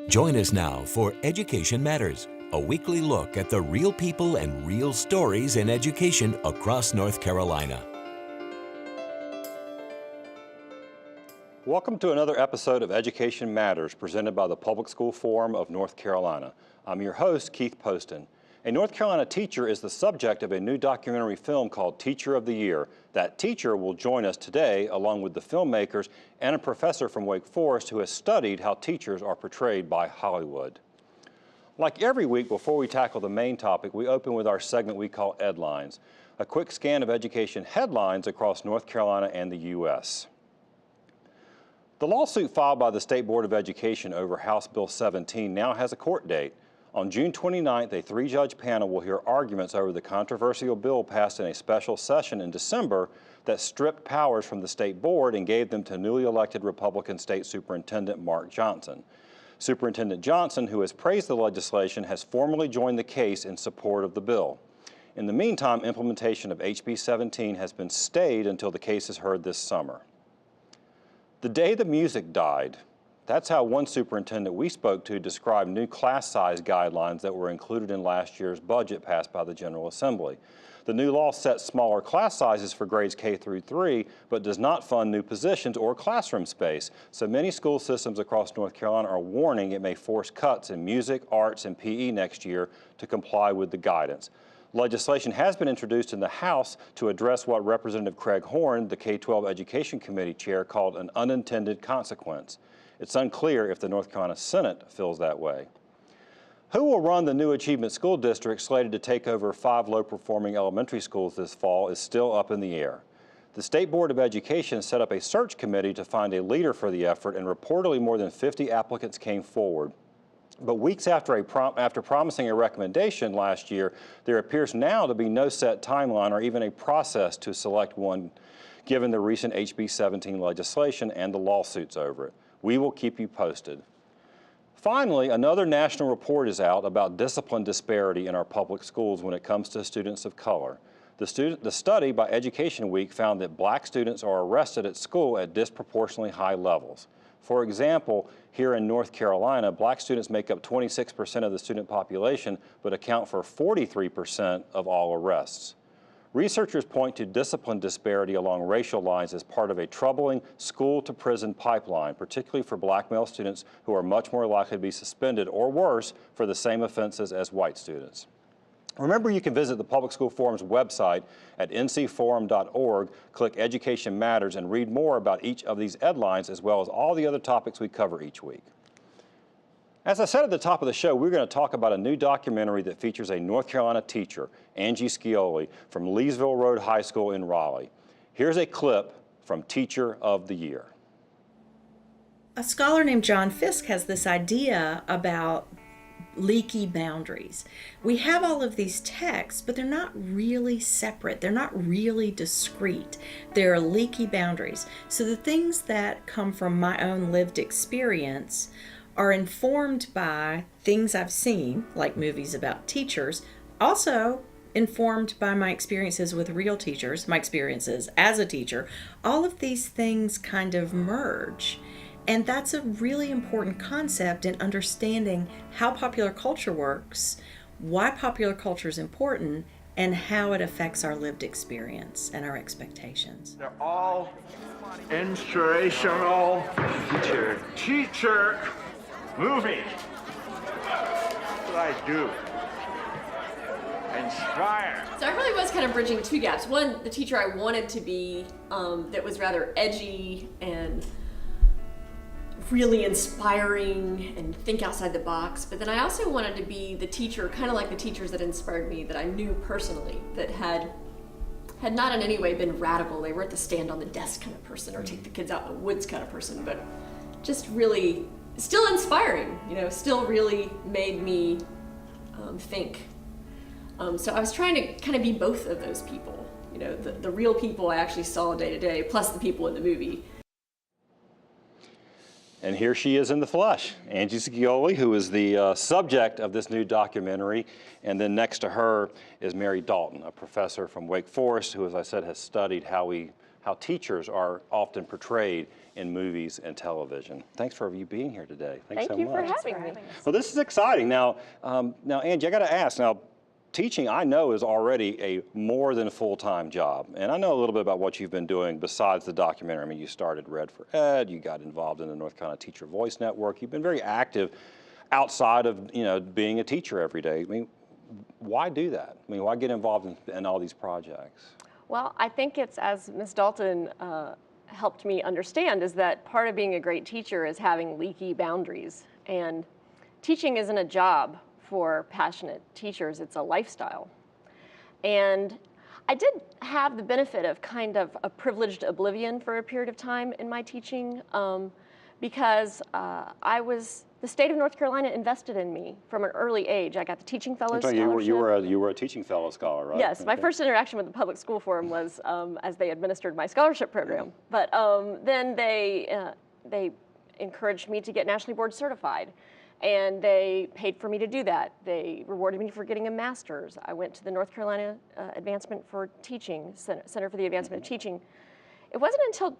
Join us now for Education Matters, a weekly look at the real people and real stories in education across North Carolina. Welcome to another episode of Education Matters presented by the Public School Forum of North Carolina. I'm your host, Keith Poston. A North Carolina teacher is the subject of a new documentary film called Teacher of the Year. That teacher will join us today along with the filmmakers and a professor from Wake Forest who has studied how teachers are portrayed by Hollywood. Like every week before we tackle the main topic, we open with our segment we call Edlines, a quick scan of education headlines across North Carolina and the U.S. The lawsuit filed by the State Board of Education over House Bill 17 now has a court date. On June 29th, a three-judge panel will hear arguments over the controversial bill passed in a special session in December that stripped powers from the State Board and gave them to newly elected Republican State Superintendent Mark Johnson. Superintendent Johnson, who has praised the legislation, has formally joined the case in support of the bill. In the meantime, implementation of HB 17 has been stayed until the case is heard this summer. The day the music died. That's how one superintendent we spoke to described new class size guidelines that were included in last year's budget passed by the General Assembly. The new law sets smaller class sizes for grades K through 3, but does not fund new positions or classroom space. So many school systems across North Carolina are warning it may force cuts in music, arts, and PE next year to comply with the guidance. Legislation has been introduced in the House to address what Representative Craig Horn, the K-12 Education Committee chair, called an unintended consequence. It's unclear if the North Carolina Senate feels that way. Who will run the new Achievement School District slated to take over 5 low-performing elementary schools this fall is still up in the air. The State Board of Education set up a search committee to find a leader for the effort, and reportedly more than 50 applicants came forward. But weeks after promising a recommendation last year, there appears now to be no set timeline or even a process to select one, given the recent HB 17 legislation and the lawsuits over it. We will keep you posted. Finally, another national report is out about discipline disparity in our public schools when it comes to students of color. The study by Education Week found that black students are arrested at school at disproportionately high levels. For example, here in North Carolina, black students make up 26% of the student population, but account for 43% of all arrests. Researchers point to discipline disparity along racial lines as part of a troubling school-to-prison pipeline, particularly for black male students who are much more likely to be suspended or worse for the same offenses as white students. Remember, you can visit the Public School Forum's website at ncforum.org, click Education Matters, and read more about each of these headlines as well as all the other topics we cover each week. As I said at the top of the show, we're going to talk about a new documentary that features a North Carolina teacher, Angie Scioli, from Leesville Road High School in Raleigh. Here's a clip from Teacher of the Year. A scholar named John Fisk has this idea about leaky boundaries. We have all of these texts, but they're not really separate. They're not really discrete. They're leaky boundaries. So the things that come from my own lived experience are informed by things I've seen, like movies about teachers, also informed by my experiences with real teachers, my experiences as a teacher. All of these things kind of merge. And that's a really important concept in understanding how popular culture works, why popular culture is important, and how it affects our lived experience and our expectations. They're all inspirational teacher movies. That's what I do. Inspire. So I really was kind of bridging two gaps. One, the teacher I wanted to be that was rather edgy and really inspiring and think outside the box, but then I also wanted to be the teacher, kind of like the teachers that inspired me, that I knew personally, that had not in any way been radical. They weren't the stand on the desk kind of person or take the kids out in the woods kind of person, but just really still inspiring, still really made me think. So I was trying to kind of be both of those people, the real people I actually saw day to day, plus the people in the movie. And here she is in the flesh, Angie Scioli, who is the subject of this new documentary. And then next to her is Mary Dalton, a professor from Wake Forest, who, as I said, has studied how how teachers are often portrayed in movies and television. Thanks for you being here today. Thanks so Thank you much. for having me. Well, this is exciting. Now, Angie, I got to ask. Now, teaching, I know, is already a more than full-time job, and I know a little bit about what you've been doing besides the documentary. I mean, you started Red for Ed. You got involved in the North Carolina Teacher Voice Network. You've been very active outside of being a teacher every day. I mean, why do that? I mean, why get involved in all these projects? Well, I think it's, as Ms. Dalton helped me understand, is that part of being a great teacher is having leaky boundaries. And teaching isn't a job for passionate teachers, it's a lifestyle. And I did have the benefit of kind of a privileged oblivion for a period of time in my teaching because the state of North Carolina invested in me from an early age. I got the Teaching Fellows Scholarship. You were a Teaching Fellow Scholar, right? Yes, my first interaction with the Public School Forum was as they administered my scholarship program. But then they encouraged me to get nationally board certified, and they paid for me to do that. They rewarded me for getting a master's. I went to the North Carolina Advancement for Teaching, Center for the Advancement of Teaching. It wasn't until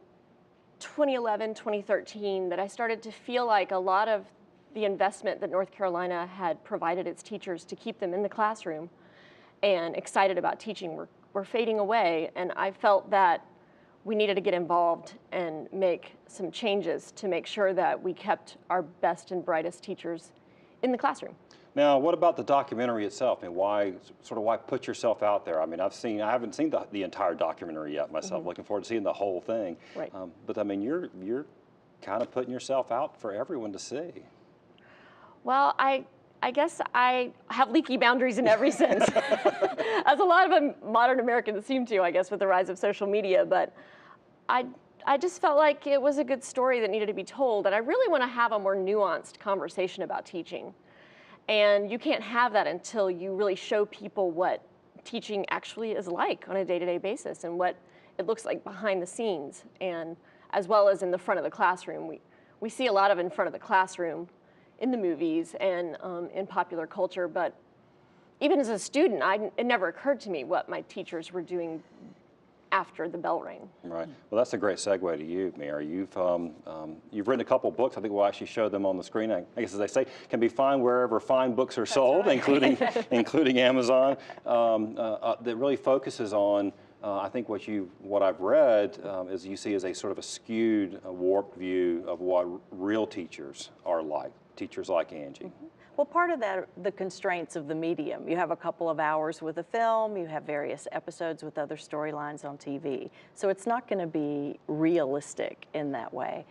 2011, 2013 that I started to feel like a lot of the investment that North Carolina had provided its teachers to keep them in the classroom and excited about teaching were fading away, and I felt that we needed to get involved and make some changes to make sure that we kept our best and brightest teachers in the classroom. Now, what about the documentary itself? I mean, why put yourself out there? I mean, I haven't seen the entire documentary yet myself. Looking forward to seeing the whole thing. Right. But I mean, you're kind of putting yourself out for everyone to see. Well, I guess I have leaky boundaries in every sense, as a lot of modern Americans seem to, I guess, with the rise of social media. But I just felt like it was a good story that needed to be told, and I really want to have a more nuanced conversation about teaching. And you can't have that until you really show people what teaching actually is like on a day-to-day basis and what it looks like behind the scenes, and as well as in the front of the classroom. We see a lot of in front of the classroom in the movies and in popular culture, but even as a student, it never occurred to me what my teachers were doing after the bell rang. Right. Well, that's a great segue to you, Mary. You've written a couple books. I think we'll actually show them on the screen. I guess, as they say, can be found wherever fine books are sold, right. including Amazon. That really focuses on. I think what I've read is you see as a sort of a skewed, warped view of what real teachers are like. Teachers like Angie. Mm-hmm. Well, part of that, the constraints of the medium. You have a couple of hours with a film, you have various episodes with other storylines on TV. So it's not going to be realistic in that way.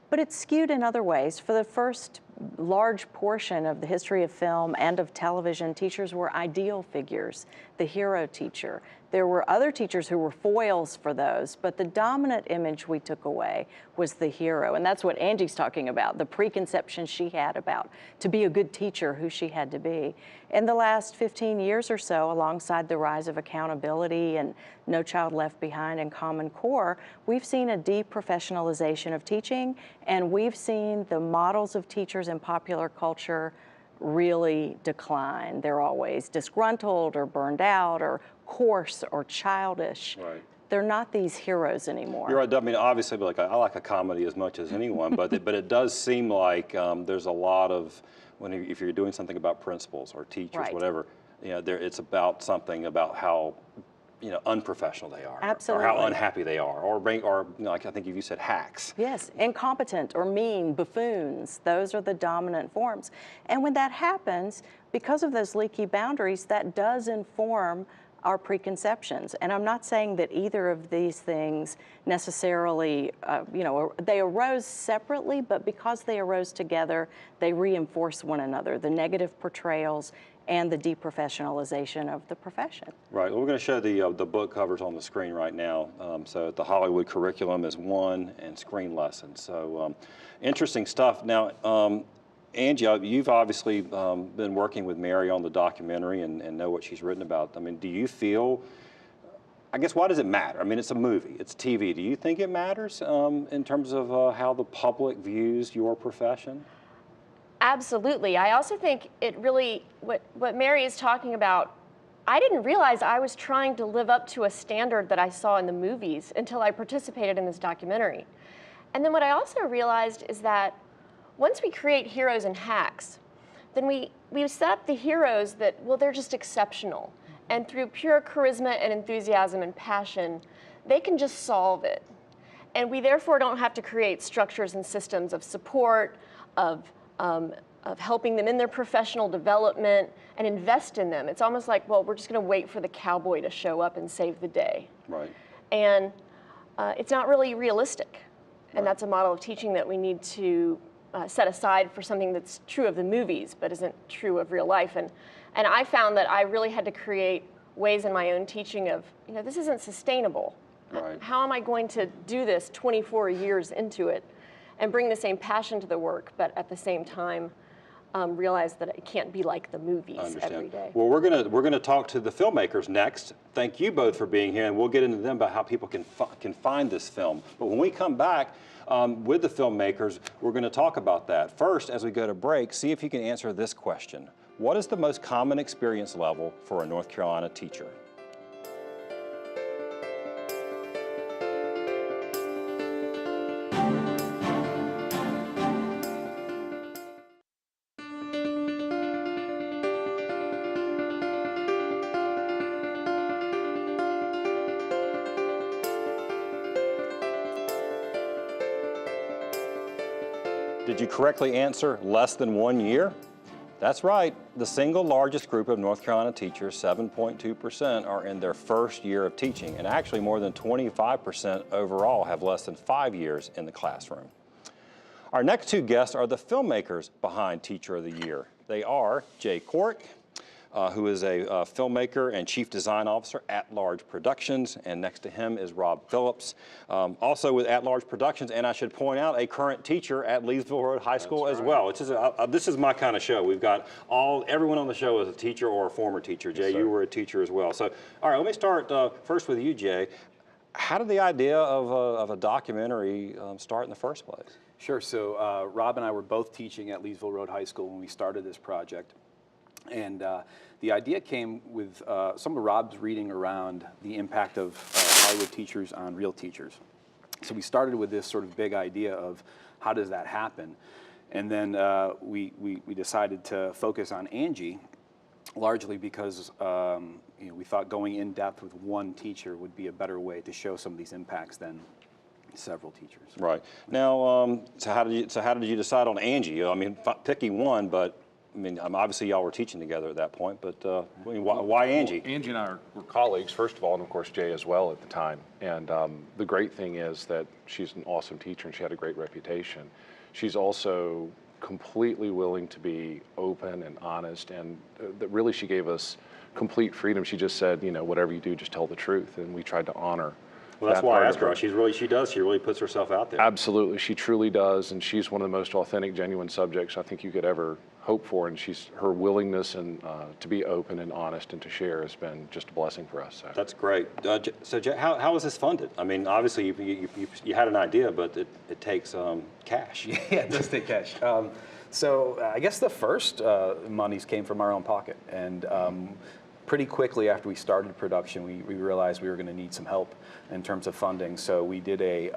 But it's skewed in other ways. For the first large portion of the history of film and of television, teachers were ideal figures, the hero teacher. There were other teachers who were foils for those, but the dominant image we took away was the hero. And that's what Angie's talking about, the preconception she had about to be a good teacher, who she had to be. In the last 15 years or so, alongside the rise of accountability and No Child Left Behind and Common Core, we've seen a deprofessionalization of teaching, and we've seen the models of teachers in popular culture really decline. They're always disgruntled or burned out or coarse or childish. Right. They're not these heroes anymore. You're right. I mean, obviously, I like a comedy as much as anyone, but it does seem like there's a lot of if you're doing something about principals or teachers, right. whatever, it's about something about how unprofessional they are, Absolutely. or how unhappy they are, or like I think you said, hacks. Yes, incompetent or mean, buffoons. Those are the dominant forms. And when that happens, because of those leaky boundaries, that does inform our preconceptions. And I'm not saying that either of these things necessarily, they arose separately, but because they arose together, they reinforce one another, the negative portrayals and the deprofessionalization of the profession. Right. Well, we're going to show the book covers on the screen right now. So the Hollywood curriculum is one, and screen lessons. So interesting stuff. Now, Angie, you've obviously been working with Mary on the documentary and know what she's written about. I mean, do you feel, I guess, why does it matter? I mean, it's a movie, it's TV. Do you think it matters in terms of how the public views your profession? Absolutely. I also think it really, what Mary is talking about, I didn't realize I was trying to live up to a standard that I saw in the movies until I participated in this documentary. And then what I also realized is that once we create heroes and hacks, then we set up the heroes that, well, they're just exceptional. And through pure charisma and enthusiasm and passion, they can just solve it. And we therefore don't have to create structures and systems of support, of helping them in their professional development and invest in them. It's almost like, well, we're just going to wait for the cowboy to show up and save the day. Right. And it's not really realistic. And that's a model of teaching that we need to set aside for something that's true of the movies but isn't true of real life. And I found that I really had to create ways in my own teaching of, this isn't sustainable. Right. How am I going to do this 24 years into it and bring the same passion to the work, but at the same time realize that it can't be like the movies every day? Well, we're gonna talk to the filmmakers next. Thank you both for being here, and we'll get into them about how people can find this film. But when we come back with the filmmakers, we're going to talk about that. First, as we go to break, see if you can answer this question: what is the most common experience level for a North Carolina teacher? Did you correctly answer less than 1 year? That's right. The single largest group of North Carolina teachers, 7.2%, are in their first year of teaching, and actually more than 25% overall have less than 5 years in the classroom. Our next two guests are the filmmakers behind Teacher of the Year. They are Jay Cork, who is a filmmaker and Chief Design Officer at Large Productions, and next to him is Rob Phillips, also with At Large Productions, and I should point out, a current teacher at Leesville Road High School as well. It's just this is my kind of show. We've got everyone on the show is a teacher or a former teacher. Jay, you were a teacher as well. So, all right, let me start first with you, Jay. How did the idea of a documentary start in the first place? Sure. So Rob and I were both teaching at Leesville Road High School when we started this project. And the idea came with some of Rob's reading around the impact of Hollywood teachers on real teachers. So we started with this sort of big idea of how does that happen? And then we decided to focus on Angie, largely because we thought going in depth with one teacher would be a better way to show some of these impacts than several teachers. Right. Now, so how did you decide on Angie? I mean, picking one, but I mean, obviously y'all were teaching together at that point, but why Angie? Well, Angie and I were colleagues, first of all, and of course Jay as well at the time. And the great thing is that she's an awesome teacher and she had a great reputation. She's also completely willing to be open and honest, and that really she gave us complete freedom. She just said, whatever you do, just tell the truth, and we tried to honor. Well, that's why I asked her. She really puts herself out there. Absolutely, she truly does, and she's one of the most authentic, genuine subjects I think you could ever hope for, and her willingness and to be open and honest and to share has been just a blessing for us. So. That's great. So how was this funded? I mean, obviously you had an idea, but it takes cash. Yeah, it does take cash. So I guess the first monies came from our own pocket, and pretty quickly after we started production, we realized we were going to need some help in terms of funding. So we did a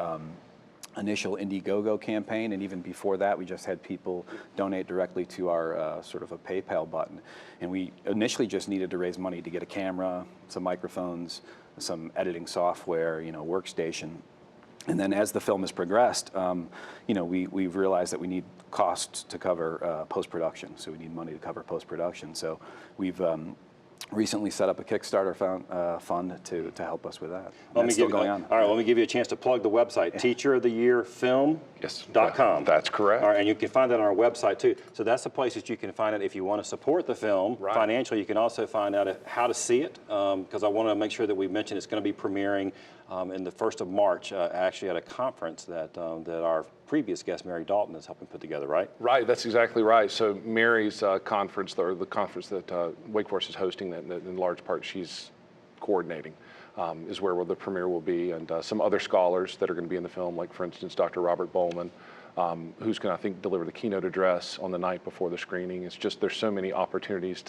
initial Indiegogo campaign, and even before that, we just had people donate directly to our sort of a PayPal button. And we initially just needed to raise money to get a camera, some microphones, some editing software, workstation. And then as the film has progressed, we've realized that we need costs to cover post-production. So we need money to cover post-production. So we've recently set up a Kickstarter fund to help us with that. All right, let me give you a chance to plug the website, teacheroftheyearfilm.com. That's correct. All right, and you can find that on our website too. So that's the place that you can find it if you want to support the film financially. You can also find out how to see it, because I want to make sure that we mention it's going to be premiering in the 1st of March, actually at a conference that our previous guest, Mary Dalton, is helping put together, right? Right, that's exactly right. So Mary's conference, or the conference that Wake Forest is hosting, that in large part she's coordinating, is where the premiere will be, and some other scholars that are going to be in the film, like for instance, Dr. Robert Bowman, who's going to, I think, deliver the keynote address on the night before the screening. It's just, there's so many opportunities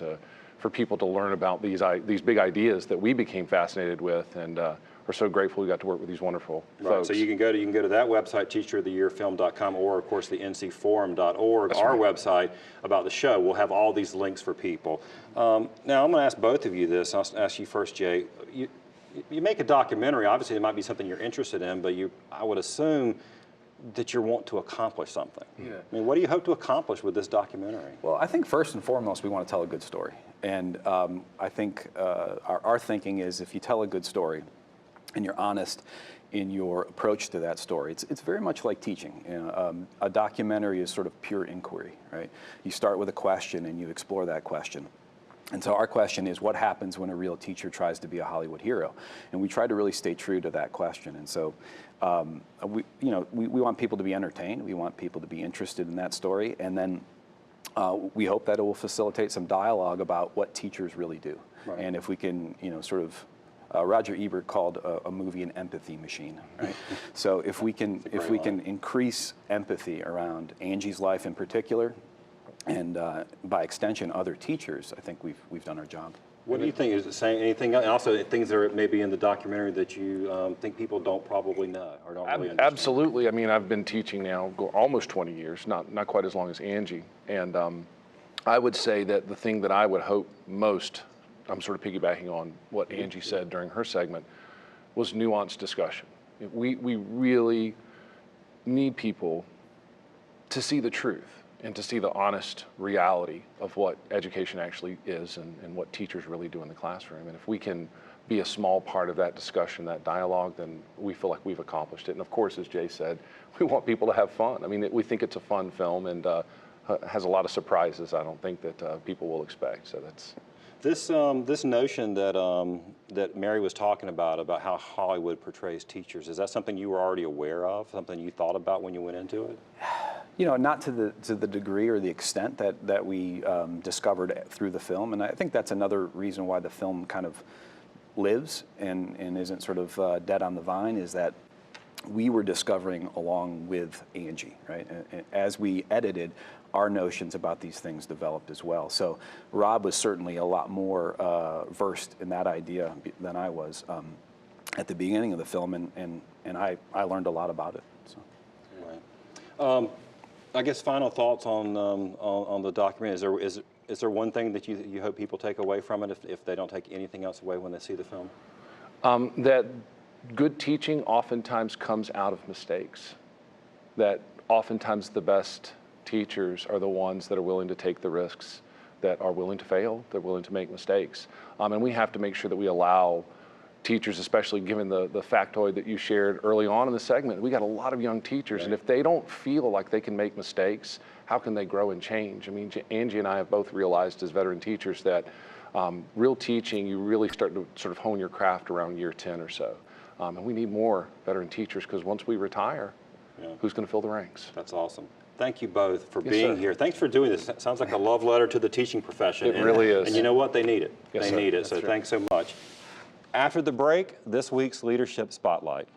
for people to learn about these big ideas that we became fascinated with, and we're so grateful we got to work with these wonderful folks. So you can go to that website, teacheroftheyearfilm.com, or of course the ncforum.org, our website about the show. We'll have all these links for people. Now I'm going to ask both of you this. I'll ask you first, Jay. You make a documentary. Obviously, it might be something you're interested in, but I would assume that you want to accomplish something. Yeah. I mean, what do you hope to accomplish with this documentary? Well, I think first and foremost, we want to tell a good story. And I think our thinking is if you tell a good story and you're honest in your approach to that story, it's very much like teaching. You know, a documentary is sort of pure inquiry, right? You start with a question and you explore that question. And so our question is, what happens when a real teacher tries to be a Hollywood hero? And we try to really stay true to that question. And so we want people to be entertained. We want people to be interested in that story. And then we hope that it will facilitate some dialogue about what teachers really do. Right. And if we can, sort of, Roger Ebert called a movie an empathy machine, right? So if we can increase empathy around Angie's life in particular, and by extension other teachers, I think we've done our job. What do you think? Is it saying anything else? Also, things that are maybe in the documentary that you think people don't probably know or don't really understand? Absolutely. I mean, I've been teaching now almost 20 years, not quite as long as Angie. And I would say that the thing that I would hope most, I'm sort of piggybacking on what Angie said during her segment, was nuanced discussion. We really need people to see the truth and to see the honest reality of what education actually is and what teachers really do in the classroom. And if we can be a small part of that discussion, that dialogue, then we feel like we've accomplished it. And of course, as Jay said, we want people to have fun. I mean, we think it's a fun film and has a lot of surprises I don't think that people will expect. So that's... This notion that Mary was talking about how Hollywood portrays teachers, is that something you were already aware of, something you thought about when you went into it? Not to the degree or the extent that we discovered through the film, and I think that's another reason why the film kind of lives and isn't sort of dead on the vine, is that we were discovering along with Angie, right? And as we edited, our notions about these things developed as well. So Rob was certainly a lot more versed in that idea than I was at the beginning of the film, and I learned a lot about it. So. Right. I guess final thoughts on the documentary. Is there one thing that you hope people take away from it if they don't take anything else away when they see the film? That good teaching oftentimes comes out of mistakes. That oftentimes the best teachers are the ones that are willing to take the risks, that are willing to fail, they're willing to make mistakes. And we have to make sure that we allow teachers, especially given the factoid that you shared early on in the segment, we got a lot of young teachers, right. And if they don't feel like they can make mistakes, how can they grow and change? I mean, Angie and I have both realized as veteran teachers that real teaching, you really start to sort of hone your craft around year 10 or so. And we need more veteran teachers, because once we retire, who's going to fill the ranks? That's awesome. Thank you both for being here. Thanks for doing this. It sounds like a love letter to the teaching profession. It really is. And you know what? They need it. Yes, they need it. So true. Thanks so much. After the break, this week's Leadership Spotlight.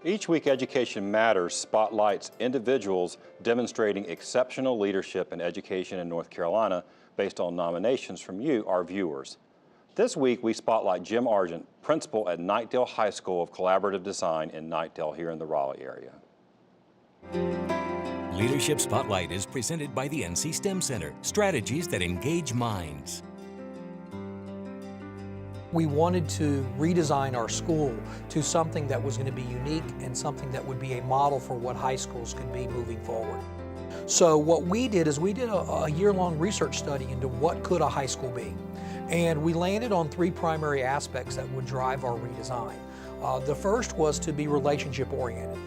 Each week, Education Matters spotlights individuals demonstrating exceptional leadership in education in North Carolina based on nominations from you, our viewers. This week, we spotlight Jim Argent, principal at Knightdale High School of Collaborative Design in Knightdale here in the Raleigh area. Leadership Spotlight is presented by the NC STEM Center, strategies that engage minds. We wanted to redesign our school to something that was going to be unique and something that would be a model for what high schools could be moving forward. So what we did is we did a year-long research study into what could a high school be. And we landed on 3 primary aspects that would drive our redesign. The first was to be relationship-oriented.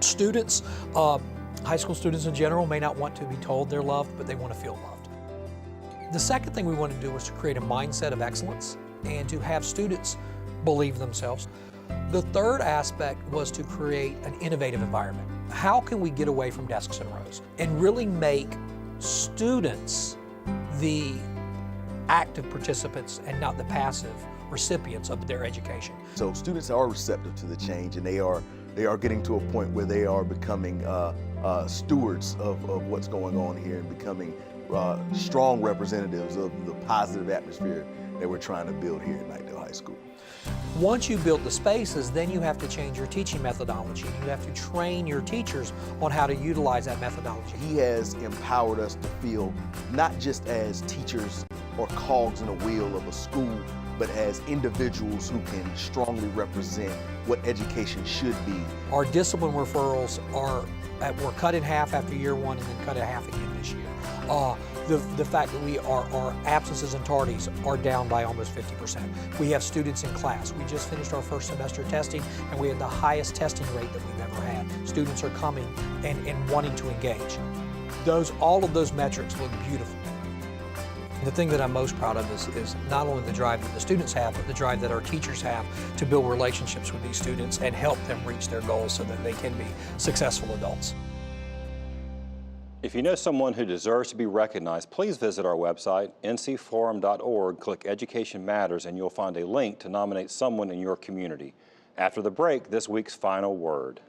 Students, high school students in general, may not want to be told they're loved, but they want to feel loved. The second thing we wanted to do was to create a mindset of excellence and to have students believe themselves. The third aspect was to create an innovative environment. How can we get away from desks and rows and really make students the active participants and not the passive recipients of their education? So students are receptive to the change, and they are getting to a point where they are becoming stewards of what's going on here and becoming strong representatives of the positive atmosphere that we're trying to build here at Knightdale High School. Once you build the spaces, then you have to change your teaching methodology. You have to train your teachers on how to utilize that methodology. He has empowered us to feel not just as teachers or cogs in a wheel of a school, but as individuals who can strongly represent what education should be. Our discipline referrals were cut in half after year one and then cut in half again this year. The fact that our absences and tardies are down by almost 50%. We have students in class. We just finished our first semester testing, and we had the highest testing rate that we've ever had. Students are coming and wanting to engage. All of those metrics look beautiful. The thing that I'm most proud of is not only the drive that the students have, but the drive that our teachers have to build relationships with these students and help them reach their goals so that they can be successful adults. If you know someone who deserves to be recognized, please visit our website, ncforum.org, click Education Matters, and you'll find a link to nominate someone in your community. After the break, this week's final word.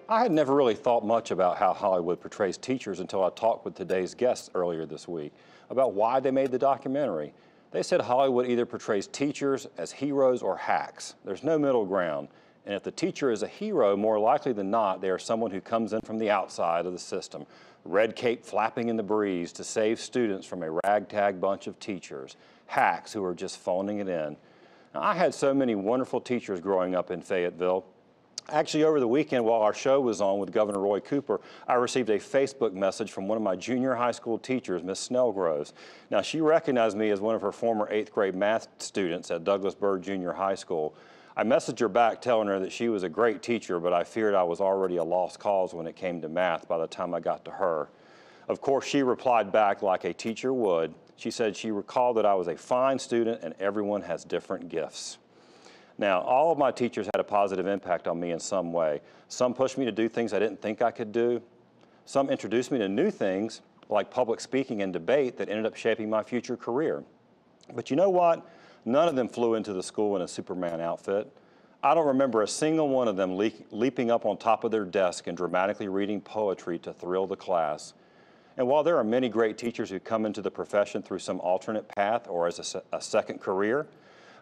I had never really thought much about how Hollywood portrays teachers until I talked with today's guests earlier this week about why they made the documentary. They said Hollywood either portrays teachers as heroes or hacks. There's no middle ground. And if the teacher is a hero, more likely than not, they are someone who comes in from the outside of the system, red cape flapping in the breeze to save students from a ragtag bunch of teachers, hacks who are just phoning it in. Now, I had so many wonderful teachers growing up in Fayetteville. Actually, over the weekend, while our show was on with Governor Roy Cooper, I received a Facebook message from one of my junior high school teachers, Miss Snellgroves. Now, she recognized me as one of her former 8th grade math students at Douglas Byrd Junior High School. I messaged her back telling her that she was a great teacher, but I feared I was already a lost cause when it came to math by the time I got to her. Of course, she replied back like a teacher would. She said she recalled that I was a fine student and everyone has different gifts. Now, all of my teachers had a positive impact on me in some way. Some pushed me to do things I didn't think I could do. Some introduced me to new things, like public speaking and debate, that ended up shaping my future career. But you know what? None of them flew into the school in a Superman outfit. I don't remember a single one of them leaping up on top of their desk and dramatically reading poetry to thrill the class. And while there are many great teachers who come into the profession through some alternate path or as a second career,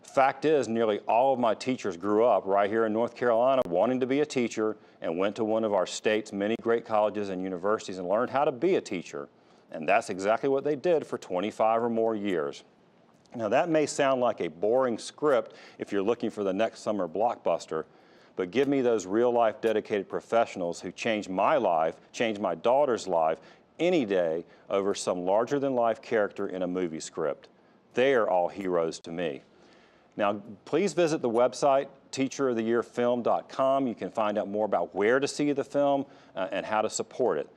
fact is, nearly all of my teachers grew up right here in North Carolina wanting to be a teacher and went to one of our state's many great colleges and universities and learned how to be a teacher. And that's exactly what they did for 25 or more years. Now, that may sound like a boring script if you're looking for the next summer blockbuster, but give me those real-life dedicated professionals who changed my life, changed my daughter's life, any day over some larger-than-life character in a movie script. They are all heroes to me. Now, please visit the website, teacheroftheyearfilm.com. You can find out more about where to see the film and how to support it.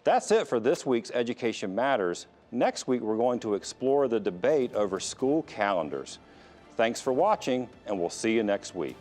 That's it for this week's Education Matters. Next week, we're going to explore the debate over school calendars. Thanks for watching, and we'll see you next week.